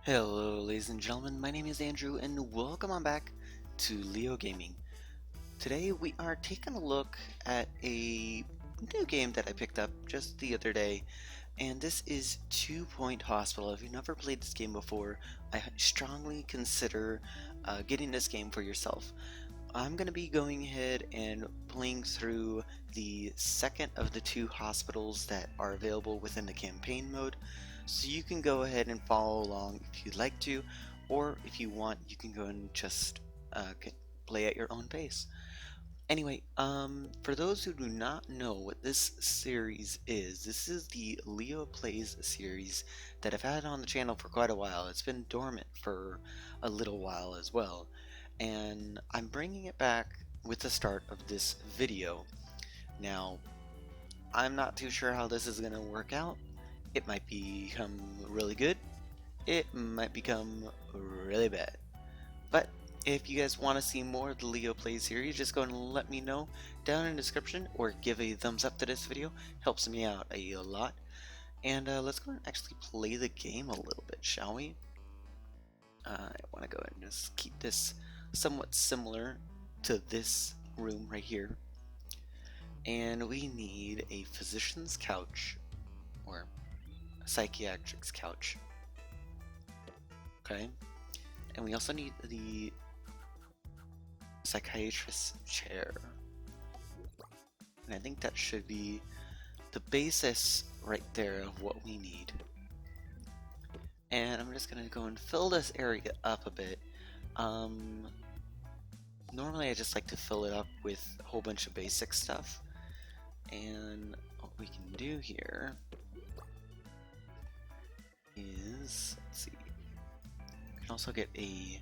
Hello ladies and gentlemen, my name is Andrew and welcome on back to Leo Gaming. Today we are taking a look at a new game that I picked up just the other day, and this is 2 Point Hospital. If you've never played this game before, I strongly consider getting this game for yourself. I'm going to be going ahead and playing through the second of the two hospitals that are available within the campaign mode, so you can go ahead and follow along if you'd like to, or if you want, you can go and just play at your own pace. Anyway, for those who do not know what this series is, this is the Leo Plays series that I've had on the channel for quite a while. It's been dormant for a little while as well, and I'm bringing it back with the start of this video. Now, I'm not too sure how this is going to work out. It might become really good, it might become really bad. But if you guys want to see more of the Leo Play series, just go and let me know down in the description, or give a thumbs up to this video. Helps me out a lot. And let's go and actually play the game a little bit, shall we? I want to go ahead and just keep this somewhat similar to this room right here. And we need a physician's couch, or a psychiatric's couch. Okay. And we also need the psychiatrist's chair. And I think that should be the basis right there of what we need. And I'm just gonna go and fill this area up a bit. Normally I just like to fill it up with a whole bunch of basic stuff. And what we can do here is, let's see, we can also get a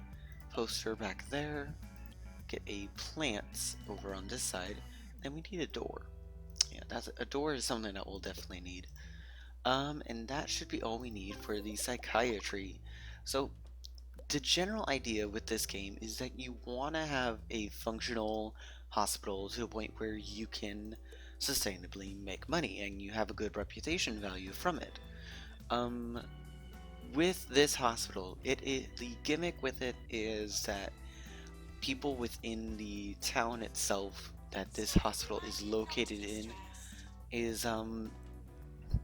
poster back there, get a plants over on this side, and we need a door. Yeah, a door is something that we'll definitely need. And that should be all we need for the psychiatry. So the general idea with this game is that you want to have a functional hospital to a point where you can sustainably make money and you have a good reputation value from it. With this hospital, the gimmick with it is that people within the town itself that this hospital is located in is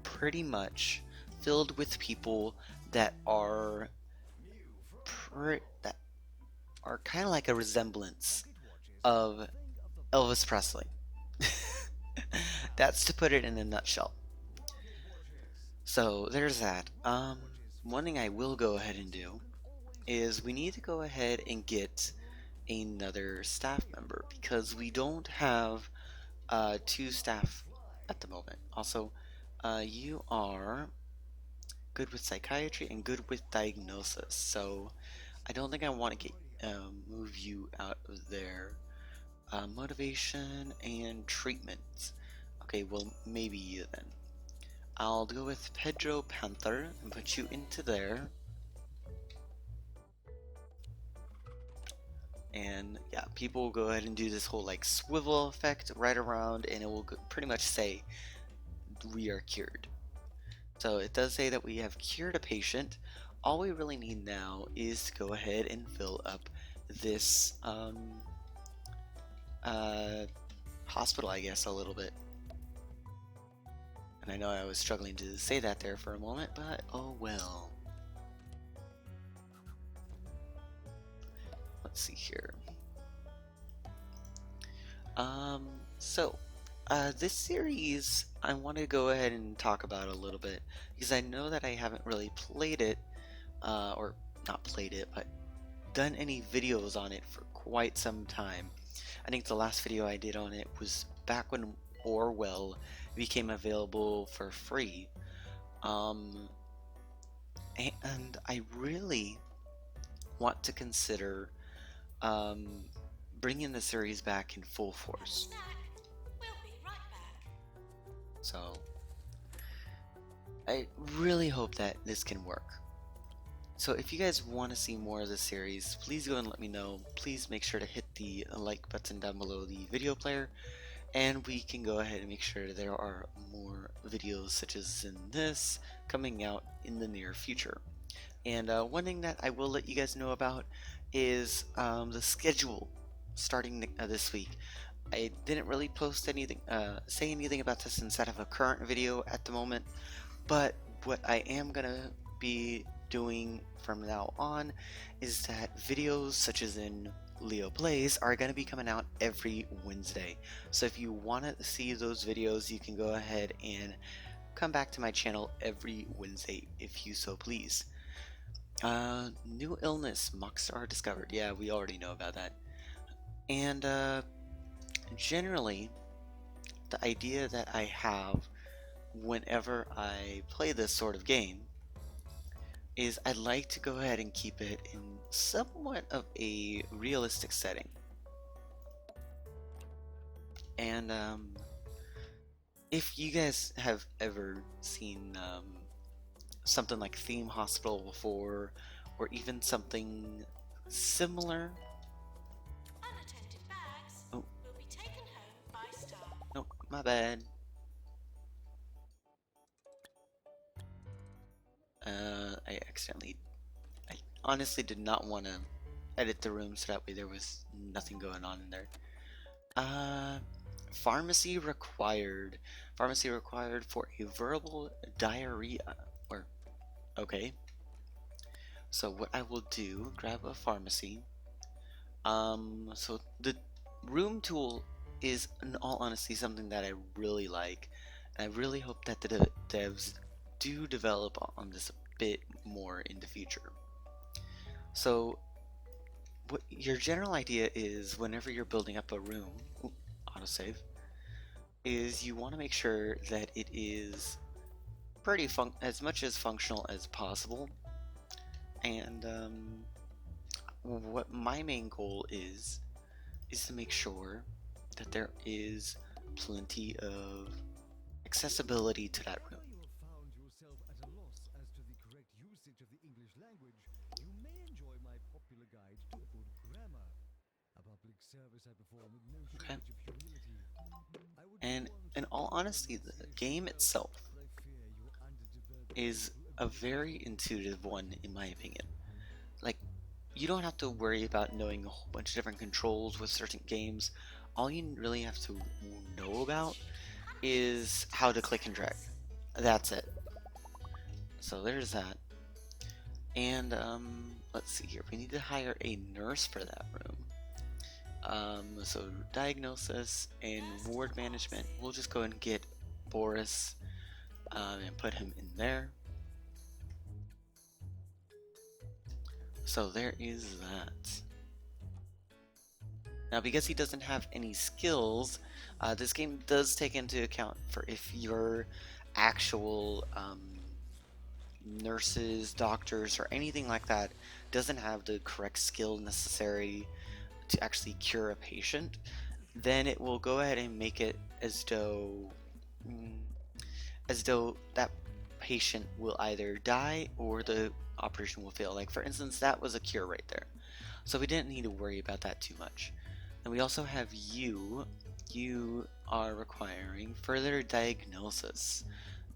pretty much filled with people that are kind of like a resemblance of Elvis Presley. That's to put it in a nutshell. So there's that. One thing I will go ahead and do is we need to go ahead and get another staff member, because we don't have two staff at the moment. Also, you are good with psychiatry and good with diagnosis, so I don't think I want to move you out of there. Motivation and treatment. Okay, well, maybe you then. I'll go with Pedro Panther and put you into there. And yeah, people will go ahead and do this whole like swivel effect right around, and it will pretty much say we are cured. So it does say that we have cured a patient. All we really need now is to go ahead and fill up this hospital, I guess, a little bit. And I know I was struggling to say that there for a moment, but oh well. Let's see here. This series I want to go ahead and talk about a little bit, because I know that I haven't really played it, or not played it, but done any videos on it for quite some time. I think the last video I did on it was back when Orwell became available for free. And I really want to consider bringing the series back in full force. So I really hope that this can work. So if you guys want to see more of this series, please go and let me know. Please make sure to hit the like button down below the video player, and we can go ahead and make sure there are more videos such as in this coming out in the near future. And one thing that I will let you guys know about is the schedule starting this week. I didn't really post anything, say anything about this inside of a current video at the moment, but what I am gonna be doing from now on is that videos such as in Leo Plays are going to be coming out every Wednesday. So if you want to see those videos, you can go ahead and come back to my channel every Wednesday if you so please. New illness, Mockstar discovered. Yeah, we already know about that. And generally, the idea that I have whenever I play this sort of game is I'd like to go ahead and keep it in somewhat of a realistic setting. And if you guys have ever seen something like Theme Hospital before, or even something similar. Unattended bags will be taken home by staff. Nope, my bad. I honestly did not want to edit the room so that way there was nothing going on in there. Pharmacy required. Pharmacy required for a verbal diarrhea. Okay. So what I will do, grab a pharmacy. So the room tool is, in all honesty, something that I really like. And I really hope that the devs do develop on this a bit more in the future. So what your general idea is whenever you're building up a room, autosave, is you want to make sure that it is pretty as much as functional as possible. And what my main goal is to make sure that there is plenty of accessibility to that room. You have found yourself at a loss as to the correct usage of the English language, you may enjoy my popular guide to good grammar. A public service I perform with no shortage of humility. And in all honesty, the game itself is a very intuitive one in my opinion. Like, you don't have to worry about knowing a whole bunch of different controls with certain games. All you really have to know about is how to click and drag. That's it. So there's that. And let's see here. We need to hire a nurse for that room. So diagnosis and ward management. We'll just go and get Boris and put him in there. So there is that. Now, because he doesn't have any skills, this game does take into account for if your actual nurses, doctors, or anything like that doesn't have the correct skill necessary to actually cure a patient, then it will go ahead and make it as though that patient will either die or the operation will fail. Like, for instance, that was a cure right there. So we didn't need to worry about that too much. And we also have you. You are requiring further diagnosis.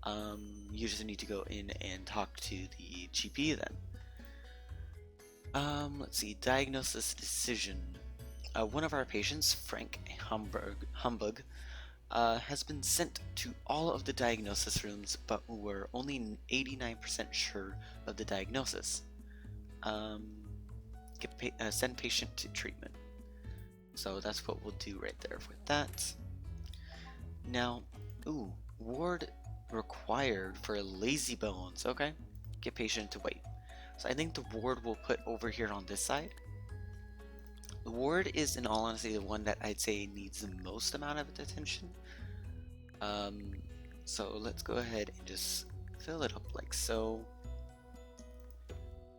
You just need to go in and talk to the GP then. Let's see, diagnosis decision. One of our patients, Frank Humbug, has been sent to all of the diagnosis rooms, but we're only 89% sure of the diagnosis. Send patient to treatment. So that's what we'll do right there with that. Now, ward required for lazy bones. Okay, get patient to wait. So I think the ward we'll put over here on this side. The ward is, in all honesty, the one that I'd say needs the most amount of attention. So let's go ahead and just fill it up like so.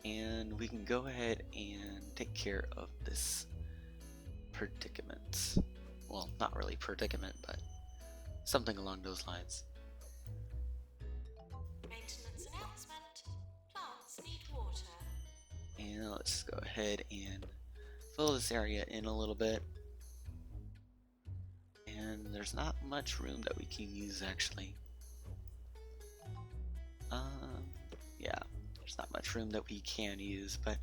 And we can go ahead and take care of this predicament. Well, not really predicament, but something along those lines. Maintenance announcement. Plants need water. And let's go ahead and fill this area in a little bit. And there's not much room that we can use actually. Yeah. There's not much room that we can use, but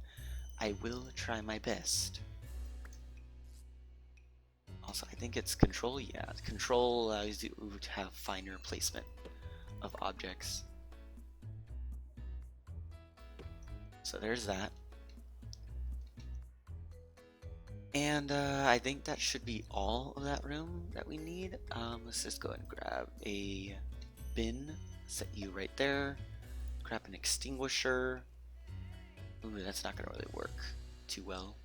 I will try my best. Also, I think it's control. Yeah, control allows you to have finer placement of objects. So there's that. And I think that should be all of that room that we need. Let's just go ahead and grab a bin, set you right there. Grab an extinguisher. Ooh, that's not gonna really work too well.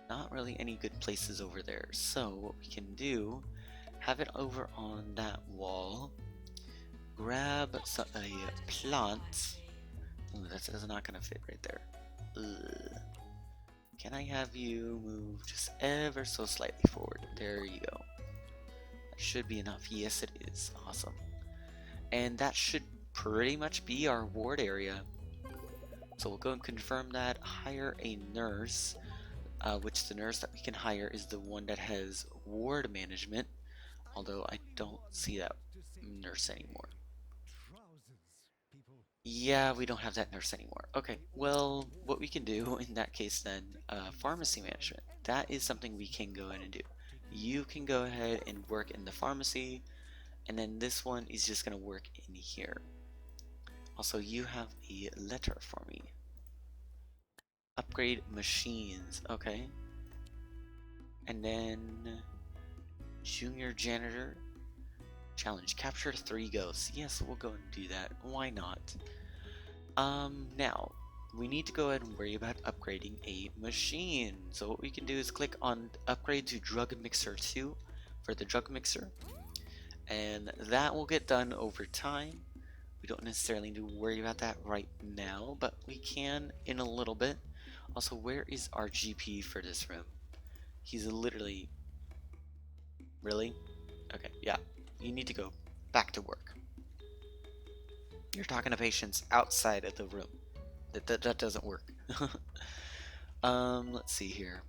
Not really any good places over there. So what we can do, have it over on that wall. Grab a plant. Ooh, that's not gonna fit right there. Ugh. Can I have you move just ever so slightly forward? There you go. That should be enough. Yes, it is. Awesome. And that should pretty much be our ward area. So we'll go and confirm that. Hire a nurse, which the nurse that we can hire is the one that has ward management. Although I don't see that nurse anymore. Yeah, we don't have that nurse anymore. Okay, well, what we can do in that case then, pharmacy management. That is something we can go in and do. You can go ahead and work in the pharmacy, and then this one is just going to work in here. Also, you have a letter for me. Upgrade machines, okay. And then, junior janitor. Challenge, capture 3 ghosts. Yes, we'll go and do that. Why not? Now, we need to go ahead and worry about upgrading a machine. So what we can do is click on upgrade to drug mixer 2 for the drug mixer. And that will get done over time. We don't necessarily need to worry about that right now, but we can in a little bit. Also, where is our GP for this room? He's literally... Really? Okay, yeah. You need to go back to work. You're talking to patients outside of the room. That doesn't work. Let's see here.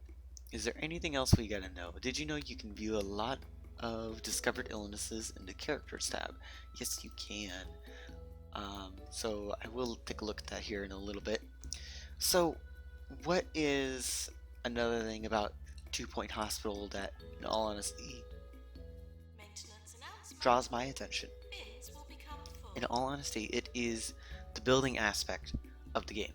Is there anything else we gotta know? Did you know you can view a lot of discovered illnesses in the characters tab? Yes, you can. So I will take a look at that here in a little bit. So, what is another thing about 2 Point Hospital that, in all honesty, draws my attention? In all honesty, it is the building aspect of the game.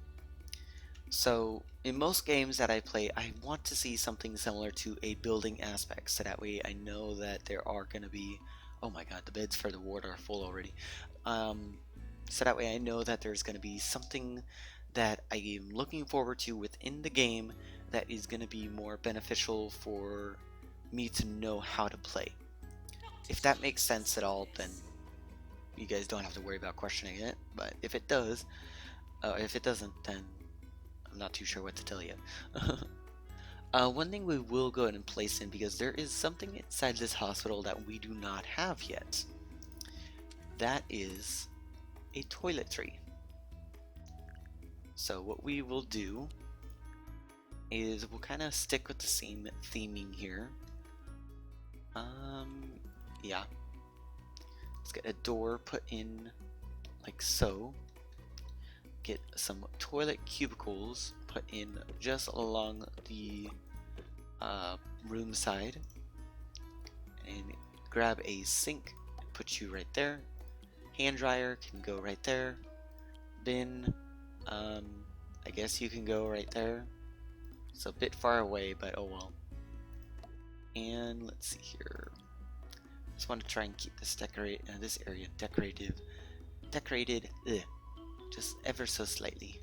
So, in most games that I play, I want to see something similar to a building aspect, so that way I know that there are going to be... Oh my god, the beds for the ward are full already. So that way I know that there's going to be something that I am looking forward to within the game that is going to be more beneficial for me to know how to play. If that makes sense at all, then you guys don't have to worry about questioning it, but if it does, if it doesn't, then I'm not too sure what to tell you. One thing we will go ahead and place in, because there is something inside this hospital that we do not have yet. That is a toiletry. So what we will do is we'll kind of stick with the same theming here. Yeah. Let's get a door put in like so. Get some toilet cubicles put in just along the room side. And grab a sink and put you right there. Hand dryer can go right there. Bin, I guess you can go right there. It's a bit far away, but oh well. And let's see here. Just want to try and keep this this area decorated, just ever so slightly.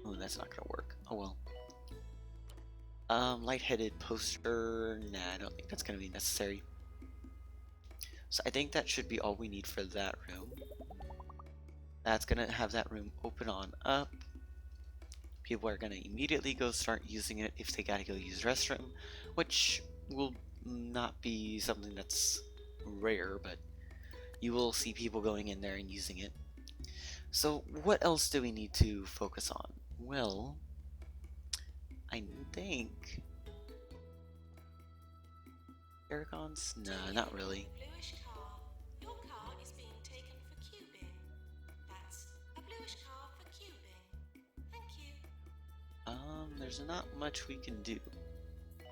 Oh, that's not gonna work. Oh well. Lightheaded poster. Nah, I don't think that's gonna be necessary. So I think that should be all we need for that room. That's gonna have that room open on up. People are gonna immediately go start using it if they gotta go use restroom, which will not be something that's rare, but you will see people going in there and using it. So what else do we need to focus on? Well, I think Paragons? Nah, not really. Bluish car. Your car is being taken for Cubin. there's not much we can do.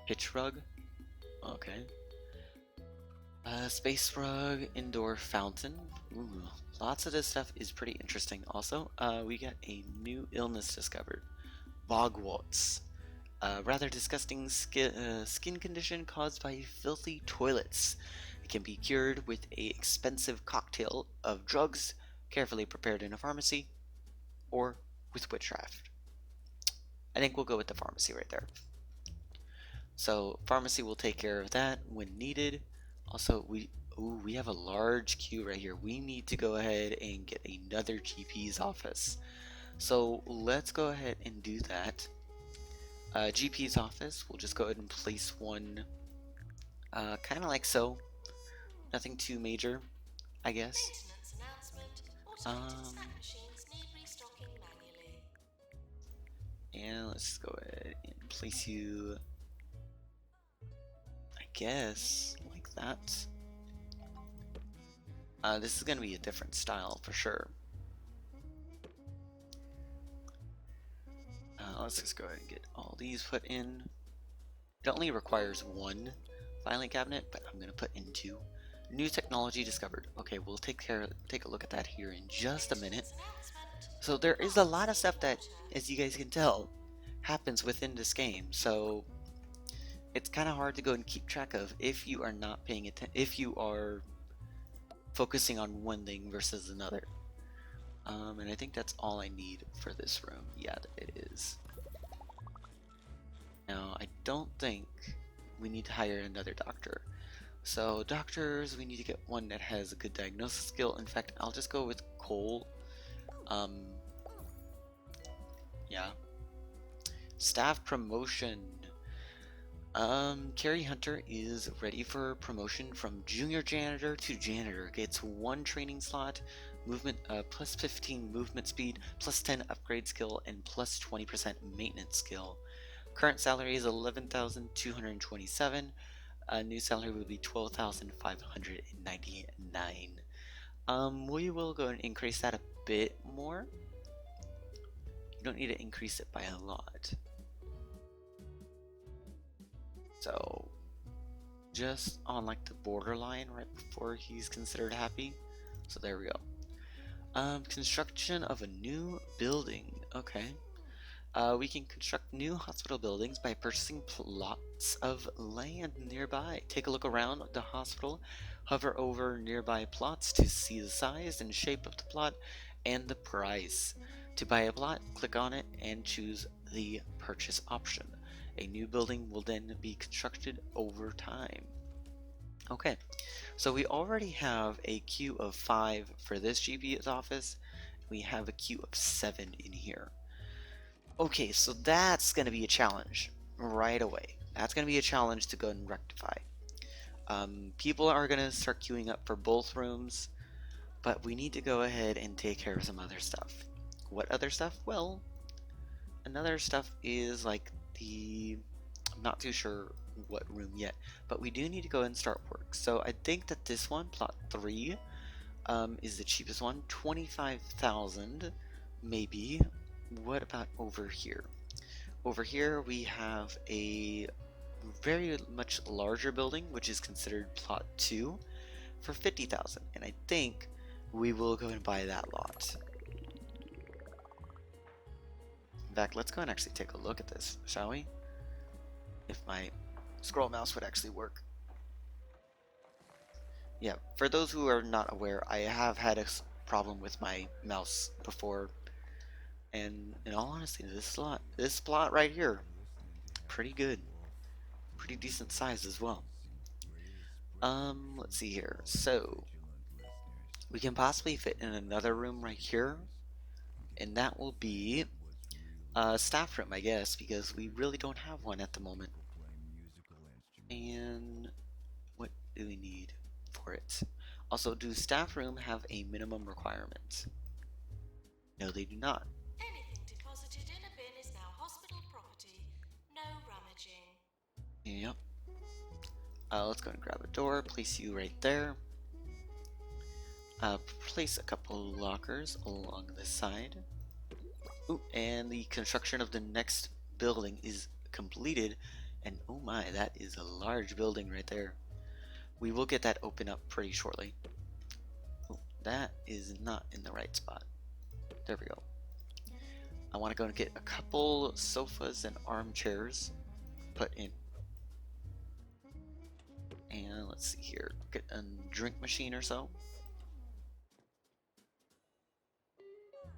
Pitch rug? Okay. Space rug, indoor fountain. Ooh, lots of this stuff is pretty interesting. Also, we got a new illness discovered. Bogwarts. A rather disgusting skin condition caused by filthy toilets. It can be cured with a expensive cocktail of drugs carefully prepared in a pharmacy, or with witchcraft. I think we'll go with the pharmacy right there. So pharmacy will take care of that when needed. Also, we have a large queue right here. We need to go ahead and get another GP's office. So let's go ahead and do that. GP's office, we'll just go ahead and place one kind of like so. Nothing too major, I guess. Maintenance announcement. Automated snack machines need restocking manually. And let's go ahead and place you, I guess, like that. This is going to be a different style for sure. Let's just go ahead and get all these put in. It only requires one filing cabinet, but I'm going to put in two. New technology discovered. Okay, we'll take a look at that here in just a minute. So there is a lot of stuff that, as you guys can tell, happens within this game. So it's kind of hard to go and keep track of if you are not paying attention, if you are focusing on one thing versus another. And I think that's all I need for this room. Yeah, it is. Now, I don't think we need to hire another doctor. So doctors, we need to get one that has a good diagnosis skill. In fact, I'll just go with Cole. Yeah. Staff promotion. Carrie Hunter is ready for promotion from junior janitor to janitor. Gets 1 training slot, movement plus 15 movement speed, plus 10 upgrade skill, and plus 20% maintenance skill. Current salary is 11,227. New salary will be 12,599. We will go and increase that a bit more. You don't need to increase it by a lot. So, just on like the borderline right before he's considered happy. So there we go. Construction of a new building. Okay. We can construct new hospital buildings by purchasing plots of land nearby. Take a look around the hospital. Hover over nearby plots to see the size and shape of the plot and the price. To buy a plot, click on it and choose the purchase option. A new building will then be constructed over time. Okay, so we already have a queue of 5 for this GP's office. We have a queue of 7 in here. Okay, so that's going to be a challenge right away. That's going to be a challenge to go and rectify. People are going to start queuing up for both rooms, but we need to go ahead and take care of some other stuff. What other stuff? Well, another stuff is like I'm not too sure what room yet, but we do need to go and start work. So I think that this one, plot 3, is the cheapest one, 25,000 maybe. What about over here? Over here we have a very much larger building, which is considered plot 2 for 50,000, and I think we will go and buy that lot. In fact, let's go and actually take a look at this, shall we? If my scroll mouse would actually work. Yeah, for those who are not aware, I have had a problem with my mouse before. And in all honesty, this plot right here, pretty good. Pretty decent size as well. Let's see here. So, we can possibly fit in another room right here. And that will be a staff room, I guess, because we really don't have one at the moment. And what do we need for it? Also, do staff room have a minimum requirement? No, they do not. Anything deposited in a bin is now hospital property. No rummaging. Yep. Let's go and grab a door, place you right there. Place a couple lockers along this side. Ooh, and the construction of the next building is completed. And oh my, that is a large building right there. We will get that open up pretty shortly. Oh, that is not in the right spot. There we go. I want to go and get a couple sofas and armchairs put in. And let's see here, get a drink machine or so.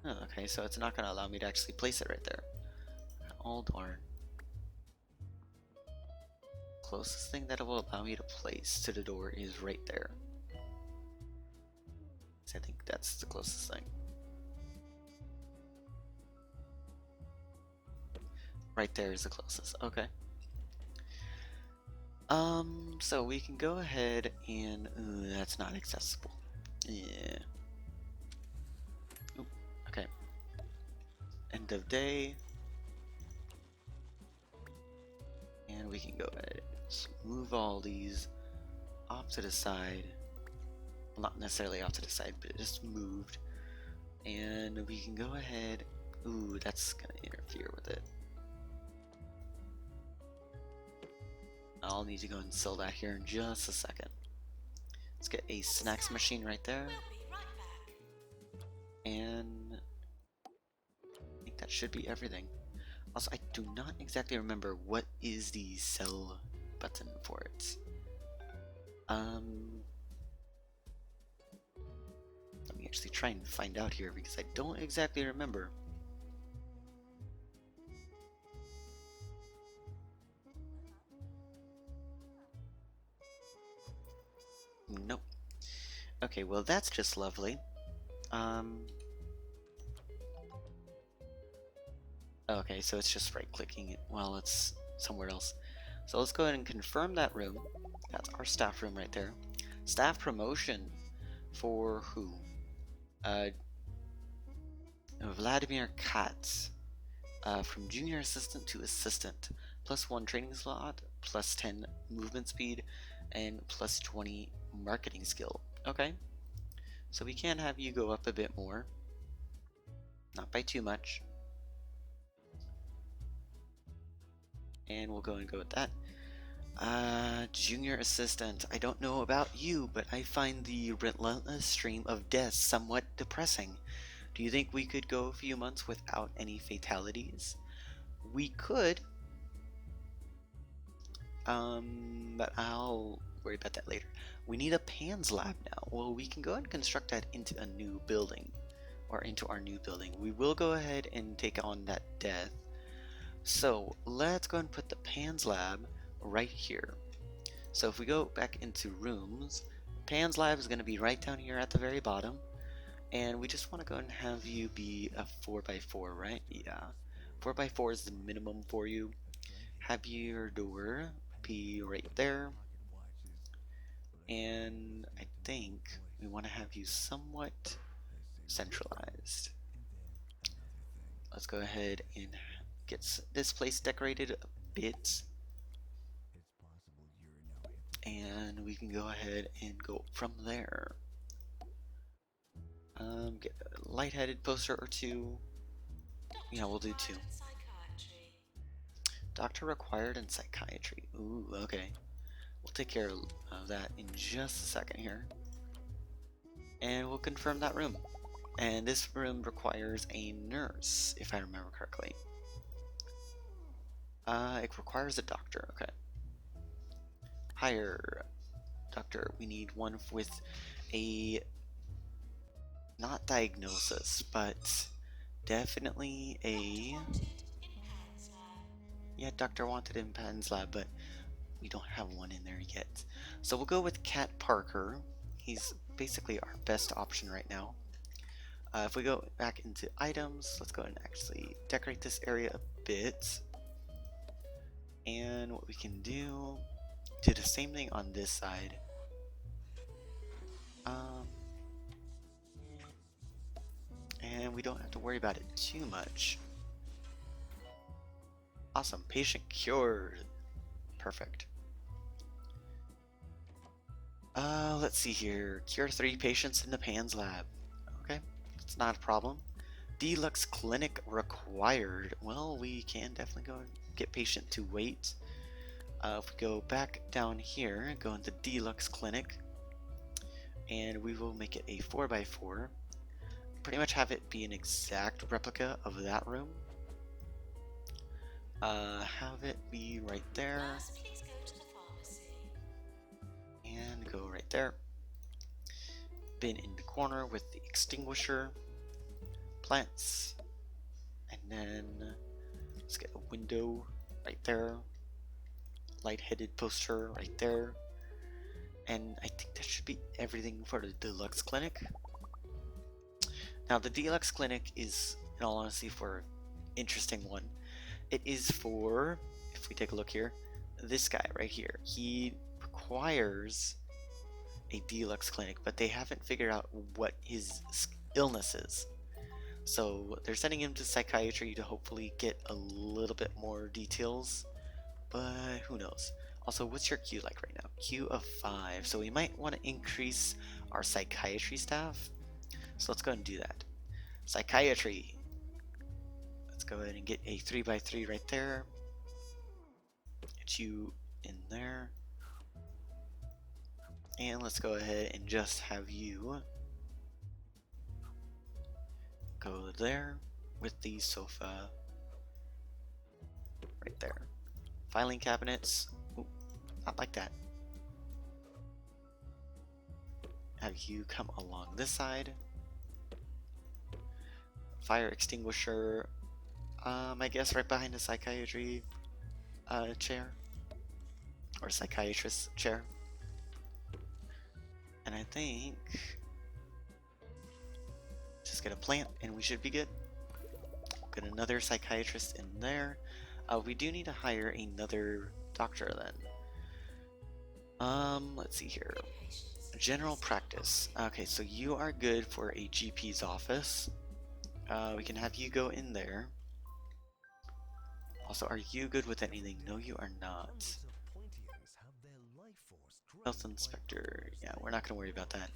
Oh, okay, so it's not going to allow me to actually place it right there. Oh darn. Closest thing that it will allow me to place to the door is right there. So I think that's the closest thing. Right there is the closest. Okay. So we can go ahead and that's not accessible. Yeah. Oop, okay. End of day. And we can go ahead and move all these off to the side. Well, not necessarily off to the side, but just moved. And we can go ahead. Ooh, that's gonna interfere with it. I'll need to go and sell that here in just a second. Let's get a snacks machine right there. We'll be right back. And I think that should be everything. Also, I do not exactly remember what is the sell button for it. Let me actually try and find out here because I don't exactly remember. Nope. Okay, well that's just lovely. Okay, so it's just right clicking it while it's somewhere else. So let's go ahead and confirm that room. That's our staff room right there. Staff promotion for who? Vladimir Katz. From junior assistant to assistant. +1 training slot, +10 movement speed, and +20 marketing skill. Okay. So we can have you go up a bit more. Not by too much. And we'll go and go with that. Junior assistant. I don't know about you, but I find the relentless stream of deaths somewhat depressing. Do you think we could go a few months without any fatalities? We could. But I'll worry about that later. We need a PANS lab now. Well, we can go ahead and construct that into a new building. Or into our new building. We will go ahead and take on that death. So let's go and put the PANS lab right here. So if we go back into rooms, PANS lab is going to be right down here at the very bottom. And we just want to go and have you be a 4x4, right? Yeah. 4x4 is the minimum for you. Have your door be right there. And I think we want to have you somewhat centralized. Let's go ahead and get this place decorated a bit. And we can go ahead and go from there. Get a lightheaded poster or two. Yeah, we'll do 2. Doctor required in psychiatry. Ooh, okay. We'll take care of that in just a second here. And we'll confirm that room. And this room requires a nurse, if I remember correctly. It requires a doctor, okay. Hire doctor. We need one with a not diagnosis, but definitely a doctor wanted in PANS lab, but we don't have one in there yet. So we'll go with Cat Parker. He's basically our best option right now. If we go back into items, let's go and actually decorate this area a bit. And what we can do the same thing on this side. And we don't have to worry about it too much. Awesome, patient cured. Perfect. Let's see here. Cure 3 patients in the PANS lab. Okay, it's not a problem. Deluxe clinic required. Well, we can definitely go and get patient to wait. If we go back down here, go into deluxe clinic, and we will make it a 4x4. Pretty much have it be an exact replica of that room. Have it be right there, Nurse, please go to the pharmacy. and go right there. Bin in the corner with the extinguisher, plants, and then let's get a window right there, light-headed poster right there, and I think that should be everything for the deluxe clinic. Now the deluxe clinic is, in all honesty, for an interesting one. It is for, if we take a look here, this guy right here. He requires a deluxe clinic, but they haven't figured out what his illness is. So they're sending him to psychiatry to hopefully get a little bit more details, but who knows. Also, what's your Q like right now? Q of 5, so we might want to increase our psychiatry staff. So let's go ahead and do that. Psychiatry. Let's go ahead and get a 3x3 right there. Get you in there. And let's go ahead and just have you go there with the sofa right there. Filing cabinets. Ooh, not like that. Have you come along this side. Fire extinguisher. I guess right behind the psychiatry chair. Or psychiatrist chair. And I think just get a plant and we should be good. Get another psychiatrist in there. We do need to hire another doctor then. Let's see here. General practice. Okay, so you are good for a GP's office. We can have you go in there. Also, are you good with anything? No, you are not. Health inspector. Yeah, we're not going to worry about that.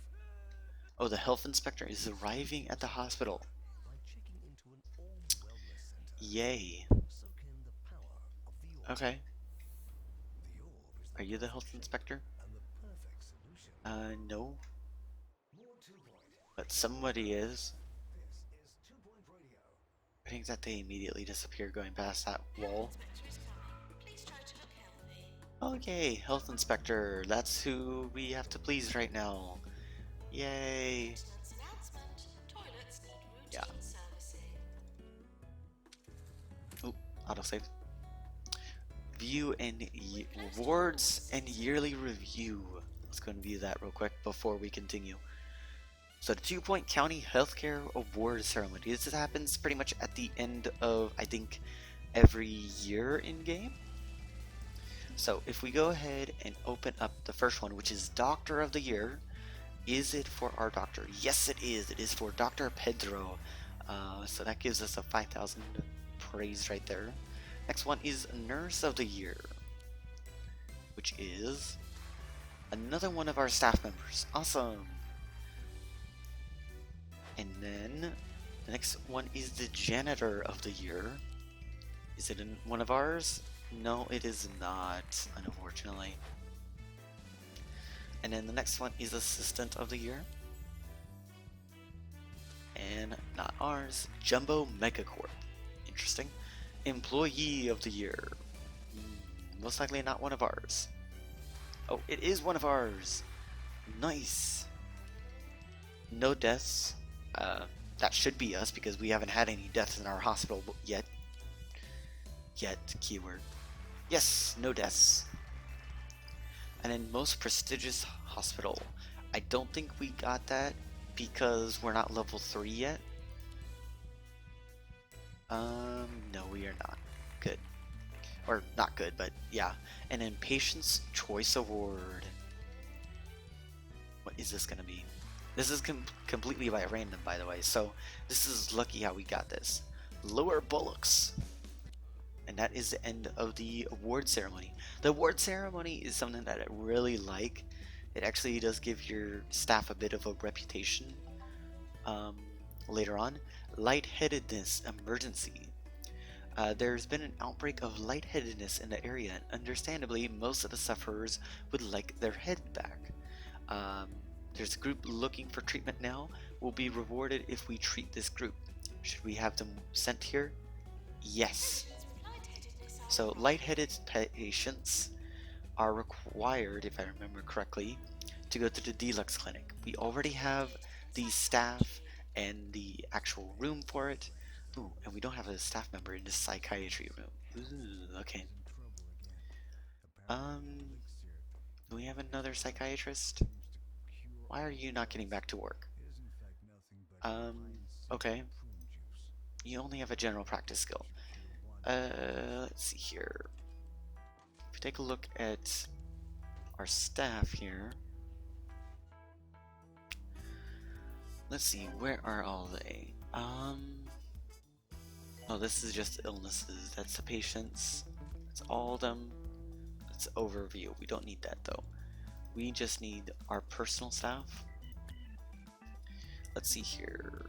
Oh, the health inspector is arriving at the hospital. Yay. Okay. Are you the health inspector? No. But somebody is. I think that they immediately disappear going past that wall. Please try to look healthy. Okay, health inspector. That's who we have to please right now. Yay. Maintenance announcement. Toilets need Yeah. routine servicing. Oh, autosave. View and awards and yearly review. Let's go and view that real quick before we continue. So the 2 Point County Healthcare Award Ceremony. This happens pretty much at the end of, I think, every year in game. So if we go ahead and open up the first one, which is Doctor of the Year. Is it for our doctor? Yes, it is. It is for Dr. Pedro. So that gives us a 5,000 praise right there. Next one is Nurse of the Year, which is another one of our staff members. Awesome. And then the next one is the Janitor of the Year. Is it one of ours? No, it is not, unfortunately. And then the next one is Assistant of the Year. And not ours. Jumbo Megacorp. Interesting. Employee of the Year. Most likely not one of ours. Oh, it is one of ours. Nice. No deaths. That should be us because we haven't had any deaths in our hospital yet. Keyword. Yes, no deaths. And then most prestigious hospital. I don't think we got that because we're not level 3 yet. No, we are not. Good. Or not good, but yeah. And then Patient's Choice Award. What is this gonna be? This is completely by random, by the way, so this is lucky how we got this. Lower Bullocks. And that is the end of the award ceremony. The award ceremony is something that I really like. It actually does give your staff a bit of a reputation later on. lightheadedness emergency. There's been an outbreak of lightheadedness in the area, and understandably, most of the sufferers would like their head back. Um, there's a group looking for treatment now. Will be rewarded if we treat this group. Should we have them sent here? Yes. So lightheaded patients are required, if I remember correctly, to go to the deluxe clinic. We already have the staff and the actual room for it. Ooh, and we don't have a staff member in the psychiatry room. Ooh, okay. Do we have another psychiatrist? Why are you not getting back to work? Okay. You only have a general practice skill. Let's see here. If we take a look at our staff here. Let's see, where are all they? Oh, this is just illnesses. That's the patients. That's all of them. That's overview. We don't need that though. We just need our personal staff. Let's see here.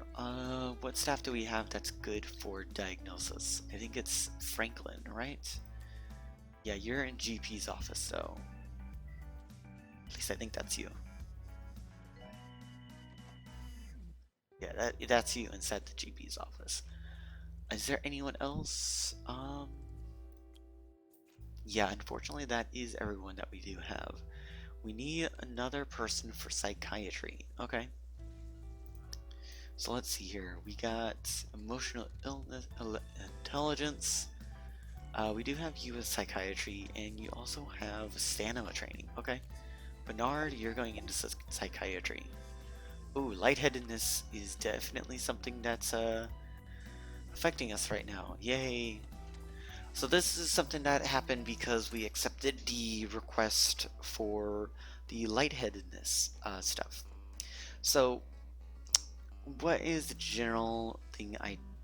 What staff do we have that's good for diagnosis? I think it's Franklin, right? Yeah, you're in GP's office, so at least I think that's you. Yeah, that's you inside the GP's office. Is there anyone else? Yeah, unfortunately that is everyone that we do have. We need another person for psychiatry. Okay. So let's see here. We got emotional illness, intelligence. We do have you as psychiatry, and you also have stamina training. Okay. Bernard, you're going into psychiatry. Ooh, lightheadedness is definitely something that's affecting us right now. Yay. So this is something that happened because we accepted the request for the lightheadedness stuff. So what is the general thing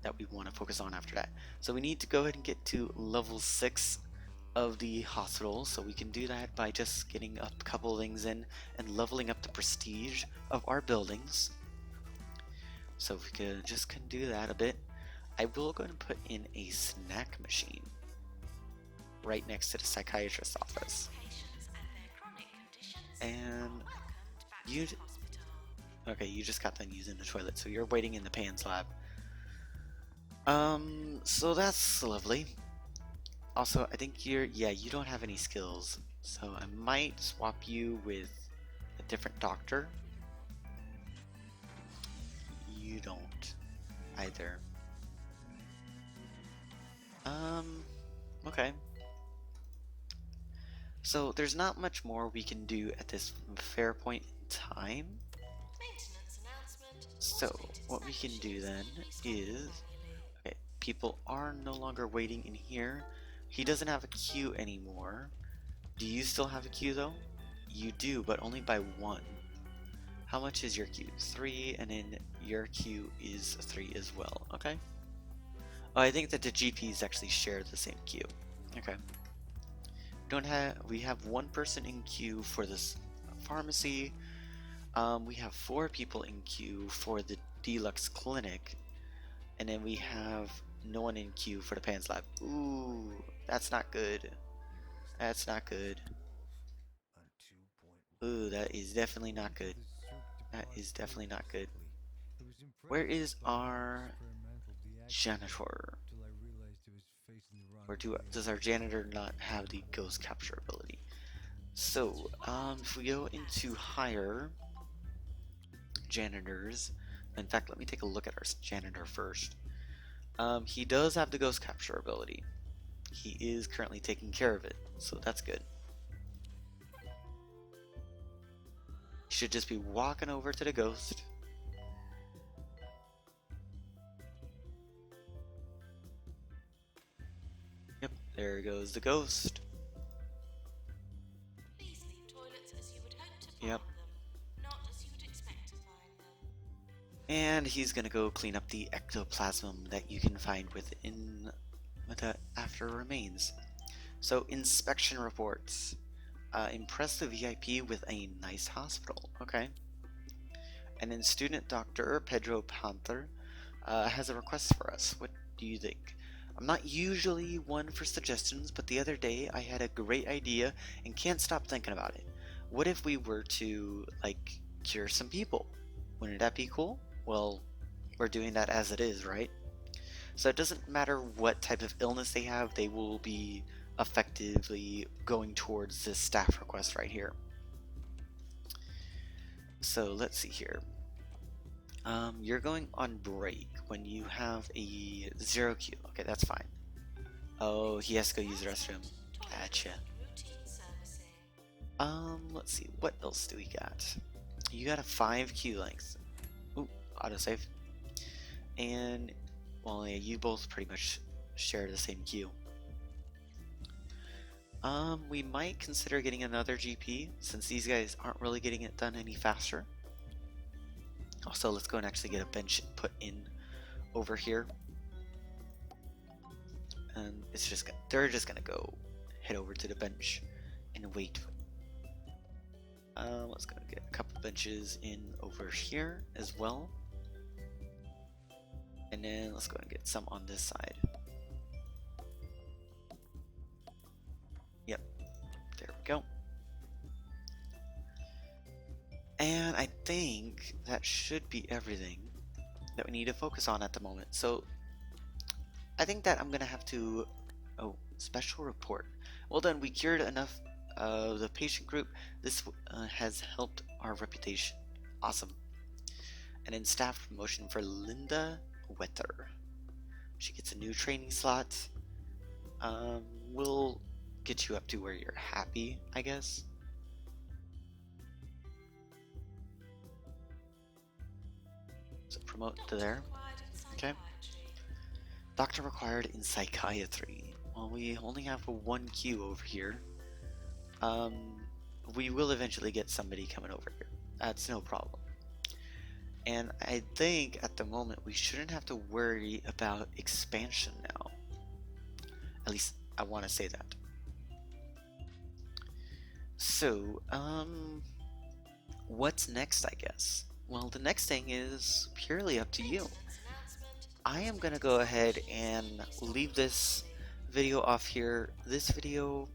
that we want to focus on after that? So we need to go ahead and get to level 6 of the hospital. So we can do that by just getting a couple things in and leveling up the prestige of our buildings. So if we could just do that a bit. I will go and put in a snack machine right next to the psychiatrist's office. And you... Okay, you just got done using the toilet, so you're waiting in the PANS lab. So that's lovely. Also, I think you don't have any skills, so I might swap you with a different doctor. You don't either. Okay. So there's not much more we can do at this fair point in time. So what we can do then is, okay, people are no longer waiting in here. He doesn't have a queue anymore. Do you still have a queue though? You do, but only by 1. How much is your queue? 3, and then your queue is 3 as well. Okay. Oh, I think that the GPs actually share the same queue. Okay. We have 1 person in queue for this pharmacy. We have 4 people in queue for the deluxe clinic, and then we have no one in queue for the PANS lab. Ooh, that's not good. That's not good. Ooh, that is definitely not good. That is definitely not good. Where is our janitor? Or does our janitor not have the ghost capture ability? So, if we go into hire janitors, in fact, let me take a look at our janitor first. He does have the ghost capture ability. He is currently taking care of it, so that's good. He should just be walking over to the ghost. Yep, there goes the ghost. Please leave toilets as you would hope to find Yep. them, not as you would expect to find them. And he's gonna go clean up the ectoplasm that you can find within the after remains. So inspection reports. Impress the VIP with a nice hospital. Okay. And then student doctor Pedro Panther. has a request for us. What do you think? I'm not usually one for suggestions, but the other day I had a great idea and can't stop thinking about it. What if we were to, like, cure some people? Wouldn't that be cool? Well, we're doing that as it is, right? So it doesn't matter what type of illness they have, they will be effectively going towards this staff request right here. So let's see here. You're going on break when you have a 0Q. Okay, that's fine. Oh, he has to go use the restroom. Gotcha. Let's see. What else do we got? You got a 5Q length. Ooh, autosave. And, well, yeah, you both pretty much share the same queue. We might consider getting another GP since these guys aren't really getting it done any faster. Also, let's go and actually get a bench put in over here. And it's just they're just gonna go head over to the bench and wait. Let's go get a couple benches in over here as well. And then let's go and get some on this side. Yep, there we go. And I think that should be everything that we need to focus on at the moment. So I think that I'm gonna have to, oh, special report. Well done, we cured enough of the patient group. This has helped our reputation. Awesome. And then staff promotion for Linda Wetter. She gets a new training slot. We'll get you up to where you're happy, I guess. So promote to there. Okay. Doctor required in psychiatry. Well, we only have a 1Q over here. We will eventually get somebody coming over here. That's no problem. And I think at the moment we shouldn't have to worry about expansion now. At least I want to say that. So, what's next, I guess? Well, the next thing is purely up to you. I am gonna go ahead and leave this video off here. This video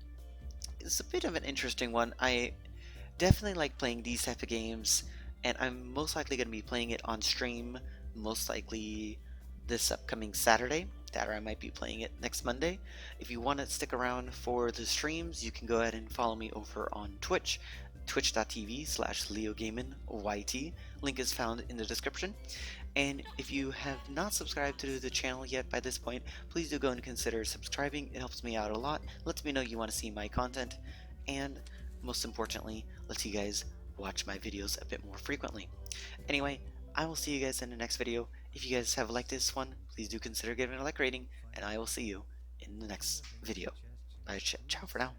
is a bit of an interesting one. I definitely like playing these type of games, and I'm most likely going to be playing it on stream, most likely this upcoming Saturday, or I might be playing it next Monday. If you want to stick around for the streams, you can go ahead and follow me over on Twitch, twitch.tv/LeoGaminYT. Link is found in the description. And if you have not subscribed to the channel yet by this point, please do go and consider subscribing. It helps me out a lot, lets me know you want to see my content, and most importantly, lets you guys watch my videos a bit more frequently. Anyway, I will see you guys in the next video. If you guys have liked this one, please do consider giving it a like rating, and I will see you in the next video. Bye, ciao for now.